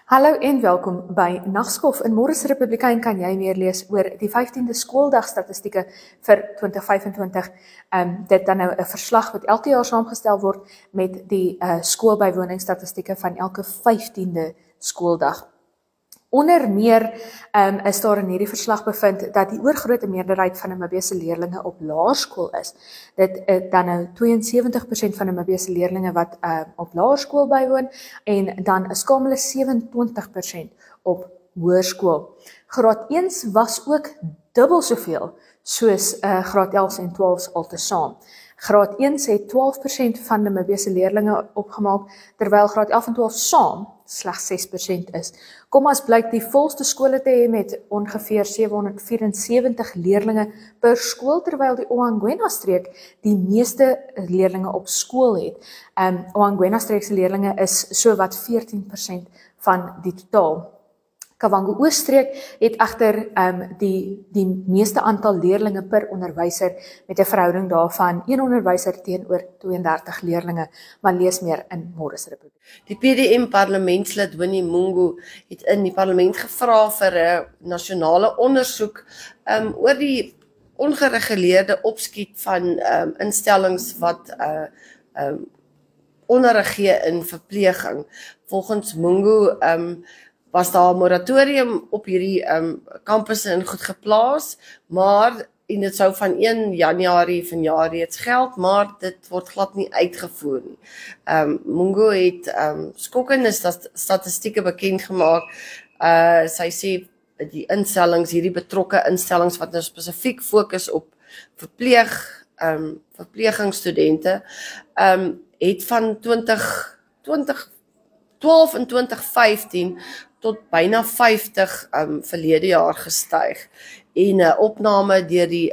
Hallo en welkom by Nagskof. In môre se Republikein kan jy meer lees oor die 15de skooldagstatistieke vir 2025. Dit dan nou 'n verslag wat elke jaar saamgestel word met die skoolbywoningsstatistieke van elke 15de skooldag. Onder meer is daar in hierdie verslag bevind dat die oorgrootste meerderheid van Namibiese leerlinge op laerskool is. Dit dan nou 72% van Namibiese leerlinge wat op laerskool bywoon en dan 'n skamele 27% op hoërskool. Graad 1s was ook dubbel soveel soos graad 11s en 12s altesaam. Graad 1s het 12% van Namibiese leerlinge opgemaak, terwyl graad 11 en 12 saam slegs 6% is. Kommas blyk die volste skole te hê met ongeveer 774 leerlinge per skool, terwyl die Oangwena streek die meeste leerlinge op skool het. Oangwena streek se leerlinge is so wat 14% van die totaal. Kavango Ooststreek het egter die meeste aantal leerlinge per onderwyser met 'n verhouding daarvan 1 onderwyser teenoor 32 leerlinge, maar lees meer in Môre se Republiek. Die PDM parlementslid Winnie Mungu het in die parlement gevra vir 'n nasionale ondersoek oor die ongereguleerde opskiet van instellings wat onderrig gee in verpleging. Volgens Mungu was daar 'n moratorium op hierdie kampusse in goed geplaas, en dit sou van 1 Januarie vanjaar reeds geld, maar dit word glad nie uitgevoer nie. Mungu het skokkende statistieke bekend gemaak. Sy sê die instellings, hierdie betrokke instellings wat nou spesifiek fokus op verplegingsstudente, het van 2012 en 2015 tot byna 50 verlede jaar gestyg. En 'n opname deur die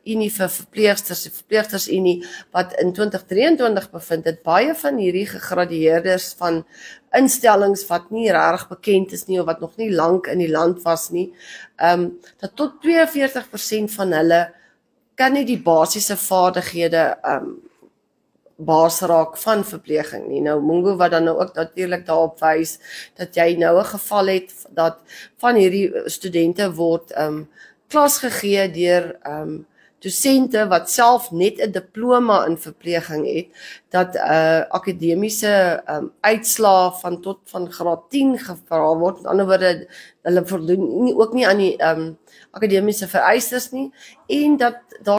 Unie vir Verpleegsters, die Verpleegstersunie, wat in 2023 bevind het, baie van hierdie gegradueerdes van instellings wat nie regtig bekend is nie, of wat nog nie lank in die land was nie, dat tot 42% van hulle kan nie die basiese vaardighede baas raak van verpleging nie. Nou Mungu wat dan nou ook natuurlik daarop wys dat jy nou 'n geval het dat van hierdie studente word klas gegee deur dosente wat self net 'n diploma in verpleging het, dat akademiese uitslae van graad 10 gevra word. Met ander woorde, hulle voldoen ook nie aan die akademiese vereistes nie, en dat daar